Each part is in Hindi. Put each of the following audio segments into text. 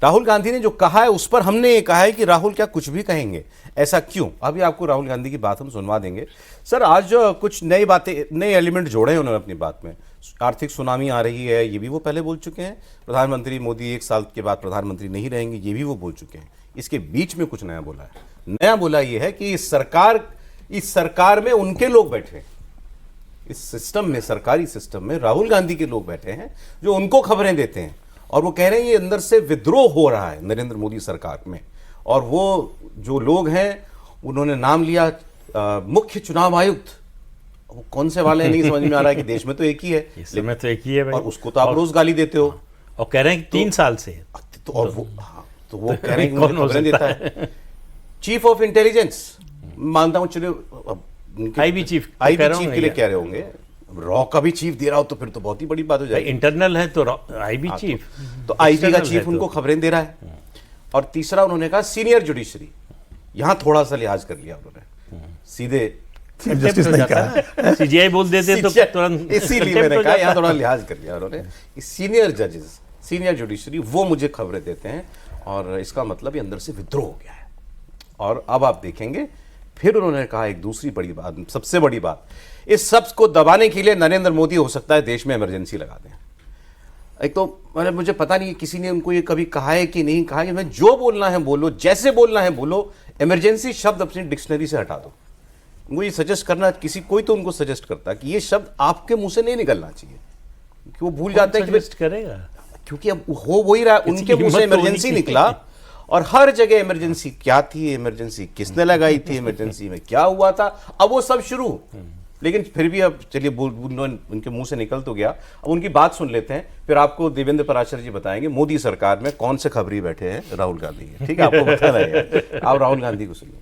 राहुल गांधी ने जो कहा है उस पर हमने ये कहा है कि राहुल क्या कुछ भी कहेंगे, ऐसा क्यों? अभी आपको राहुल गांधी की बात हम सुनवा देंगे। सर, आज कुछ नई बातें, नए एलिमेंट जोड़े हैं उन्होंने अपनी बात में। आर्थिक सुनामी आ रही है, ये भी वो पहले बोल चुके हैं। प्रधानमंत्री मोदी 1 साल के बाद प्रधानमंत्री नहीं रहेंगे, ये भी वो बोल चुके हैं। इसके बीच में कुछ नया बोला है। नया बोला ये है कि इस सरकार में उनके लोग बैठे हैं, इस सिस्टम में, सरकारी सिस्टम में राहुल गांधी के लोग बैठे हैं जो उनको खबरें देते हैं, और वो कह रहे हैं ये अंदर से विद्रोह हो रहा है नरेंद्र मोदी सरकार में। और वो जो लोग हैं उन्होंने नाम लिया मुख्य चुनाव आयुक्त। वो कौन से वाले हैं नहीं समझ में आ रहा है कि देश में तो एक ही है, इस समय तो एक ही है भाई, और उसको तो आप रोज गाली देते हो और कह रहे हैं कि 3 साल से तो और वो तो वो कह रहे हैं कि मुझे खबरें देता है। चीफ ऑफ इंटेलिजेंस, मानता हूं, चलो आईबी चीफ के लिए कह रहे होंगे, रॉ का भी चीफ दे रहा हो तो फिर तो बहुत ही बड़ी बात हो जाएगी। इंटरनल है तो आईबी चीफ, तो आईबी का चीफ उनको खबरें दे रहा है। और तीसरा उन्होंने कहा सीनियर जुडिशरी, यहां थोड़ा सा लिहाज कर लिया उन्होंने, सीधे सीजीआई बोल देते तो तुरंत, इसीलिए मैंने कहा यहां थोड़ा लिहाज कर लिया उन्होंने। सीनियर जजेस, सीनियर जुडिशरी, वो मुझे खबरें देते हैं, और इसका मतलब ये अंदर से विद्रोह हो गया है। और अब आप देखेंगे, फिर उन्होंने कहा एक दूसरी बड़ी बात, सबसे बड़ी बात, इस सब को दबाने के लिए नरेंद्र मोदी हो सकता है देश में इमरजेंसी लगा दें। एक तो मतलब मुझे पता नहीं किसी ने उनको ये कभी कहा है कि नहीं कहा, कि मैं जो बोलना है बोलो, जैसे बोलना है बोलो, इमरजेंसी शब्द अपनी डिक्शनरी से हटा दो। उनको ये सजेस्ट करना, कोई तो उनको सजेस्ट करता कि ये शब्द आपके मुंह से नहीं निकलना चाहिए, कि वो भूल जाते हैं कि करेगा, क्योंकि अब हो वही रहा, उनके मुंह से इमरजेंसी निकला, और हर जगह इमरजेंसी क्या थी, इमरजेंसी किसने लगाई थी, इमरजेंसी में क्या हुआ था, अब वो सब शुरू। लेकिन फिर भी अब चलिए उनके मुंह से निकल तो गया, अब उनकी बात सुन लेते हैं, फिर आपको देवेंद्र पराशर जी बताएंगे मोदी सरकार में कौन से खबरी बैठे हैं राहुल गांधी। ठीक है, आपको बताना है, आप राहुल गांधी को सुनिए।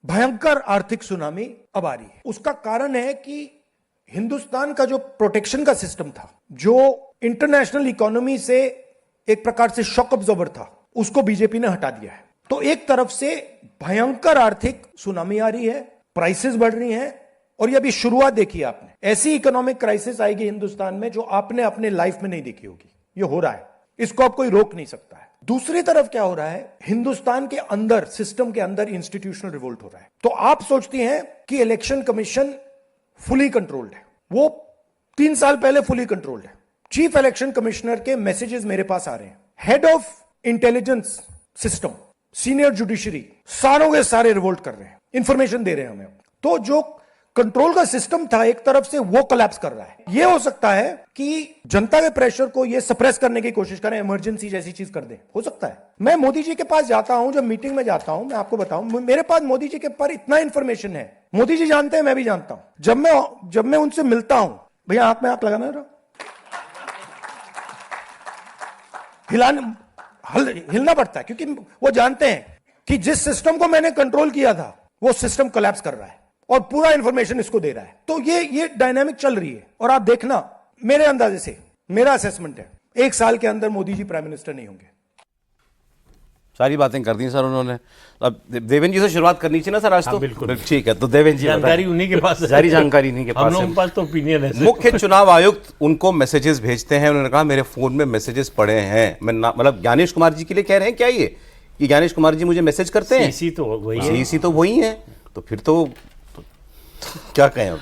भयंकर आर्थिक सुनामी अब आ रही है। उसका कारण है कि हिंदुस्तान का जो प्रोटेक्शन का सिस्टम था, जो इंटरनेशनल इकोनॉमी से एक प्रकार से शॉक अब्जॉर्बर था, उसको बीजेपी ने हटा दिया है। तो एक तरफ से भयंकर आर्थिक सुनामी आ रही है, प्राइसेस बढ़ रही हैं, और ये अभी शुरुआत देखी आपने। ऐसी इकोनॉमिक क्राइसिस आएगी हिंदुस्तान में जो आपने अपने लाइफ में नहीं देखी होगी। ये हो रहा है, इसको अब कोई रोक नहीं सकता है। दूसरी तरफ क्या हो रहा है, हिंदुस्तान के अंदर, सिस्टम के अंदर इंस्टीट्यूशनल रिवोल्ट हो रहा है। तो आप सोचती हैं कि इलेक्शन कमीशन फुली कंट्रोल्ड है, वो 3 साल पहले फुली कंट्रोल्ड है। चीफ इलेक्शन कमिश्नर के मैसेजेस मेरे पास आ रहे हैं, head of intelligence system, senior judiciary, सारों के सारे रिवोल्ट कर रहे हैं, इंफॉर्मेशन दे रहे हैं हमें। तो जो कंट्रोल का सिस्टम था एक तरफ से, वो कोलैप्स कर रहा है। यह हो सकता है कि जनता के प्रेशर को ये सप्रेस करने की कोशिश करें, इमरजेंसी जैसी चीज कर दें, हो सकता है। मैं मोदी जी के पास जाता हूं, जब मीटिंग में जाता हूं, मैं आपको बताऊं, मेरे पास मोदी जी के पर इतना इंफॉर्मेशन है, मोदी जी जानते हैं, मैं भी जानता हूं। जब मैं उनसे मिलता हूं, भैया आंख में आंख लगाना रहा, हिलना पड़ता है, क्योंकि वो जानते हैं कि जिस सिस्टम को मैंने कंट्रोल किया था वो सिस्टम कोलैप्स कर रहा है, और पूरा इंफॉर्मेशन इसको दे रहा है। तो ये डायनामिक चल रही है। और आप देखना, मेरे अंदाजे से, मेरा असेसमेंट है, 1 साल के अंदर मोदी जी प्राइम मिनिस्टर नहीं होंगे। सारी बातें कर दी सर उन्होंने। अब देवेंद्र जी से शुरुआत करनी चाहिए ना सर आज तो? बिल्कुल ठीक है, तो देवेंद्र जी जानकारी उन्हीं के पास, सारी जानकारी इन्हीं के पास हम लोगों के पास तो ओपिनियन है। मुख्य चुनाव आयुक्त उनको मैसेजेस भेजते हैं, उन्होंने कहा मेरे फोन में मैसेजेस पड़े हैं। मैं मतलब ज्ञानेश कुमार जी के लिए कह रहे हैं क्या ये, कि ज्ञानेश कुमार जी मुझे मैसेज करते हैं? सीसी तो वही है, सीसी तो वही है, तो फिर तो क्या कहें अब?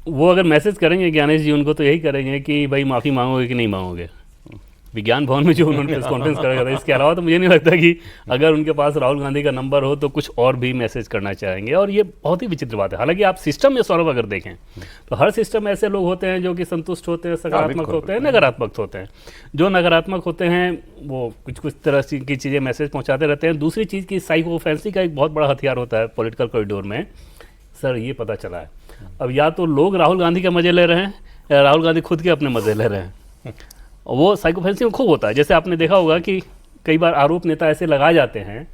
वो अगर मैसेज करेंगे ज्ञानेश जी उनको, तो यही करेंगे कि भाई माफ़ी मांगोगे कि नहीं मांगोगे। विज्ञान भवन में जो उन्होंने प्रेस कॉन्फ्रेंस करा था, इसके अलावा तो मुझे नहीं लगता कि अगर उनके पास राहुल गांधी का नंबर हो तो कुछ और भी मैसेज करना चाहेंगे। और ये बहुत ही विचित्र बात है। हालांकि आप सिस्टम में सौरभ अगर देखें तो हर सिस्टम में ऐसे लोग होते हैं जो कि संतुष्ट होते हैं, सकारात्मक होते हैं, नकारात्मक होते हैं। जो नकारात्मक होते हैं वो कुछ तरह की चीज़ें मैसेज पहुँचाते रहते हैं। दूसरी चीज़ की साइकोफेंसी का एक बहुत बड़ा हथियार होता है पॉलिटिकल कॉरिडोर में। सर ये पता चला है, अब या तो लोग राहुल गांधी के मजे ले रहे हैं या राहुल गांधी खुद के अपने मजे ले रहे हैं। वो साइकोफेंसी में खूब होता है। जैसे आपने देखा होगा कि कई बार आरोप नेता ऐसे लगाए जाते हैं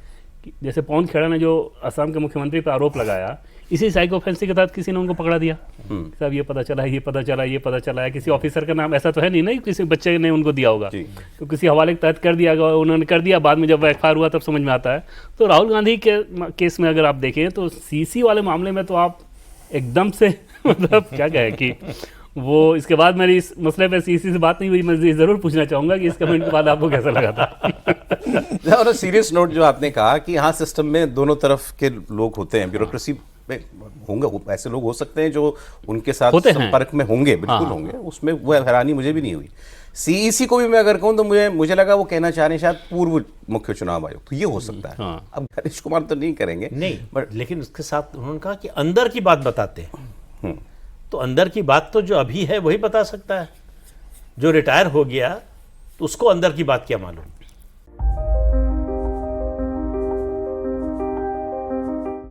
कि जैसे पवन खेड़ा ने जो असम के मुख्यमंत्री पर आरोप लगाया, इसी साइकोफेंसी के तहत किसी ने उनको पकड़ा दिया। साहब ये पता चला है, ये पता चला है, ये पता चला है। किसी ऑफिसर का नाम ऐसा तो है नहीं किसी बच्चे ने उनको दिया होगा, तो किसी हवाले के तहत कर दिया गया, उन्होंने कर दिया। बाद में जब एफआईआर हुआ तब समझ में आता है। तो राहुल गांधी के केस में अगर आप देखें तो सीसी वाले मामले में तो आप एकदम से मतलब क्या कहें कि वो इसके बाद मेरी इस मसले पे सीसी से बात नहीं हुई। मैं ये जरूर पूछना चाहूंगा कि इस कमेंट के बाद आपको कैसा लगा था? और सीरियस नोट जो आपने कहा कि हाँ सिस्टम में दोनों तरफ के लोग होते हैं, ब्यूरोक्रेसी में होंगे, ऐसे लोग हो सकते हैं जो उनके साथ होते हैं। संपर्क में होंगे, बिल्कुल हाँ। होंगे, उसमें वो हैरानी मुझे भी नहीं हुई। सीईसी को भी मैं अगर कहूँ तो मुझे लगा वो कहना चाह रहे हैं शायद पूर्व मुख्य चुनाव आयोग, तो ये हो सकता है। हाँ। अब गणेश कुमार तो नहीं करेंगे नहीं, बट लेकिन उसके साथ उन्होंने कहा कि अंदर की बात बताते हैं। तो अंदर की बात तो जो अभी है वही बता सकता है। जो रिटायर हो गया तो उसको अंदर की बात क्या मालूम।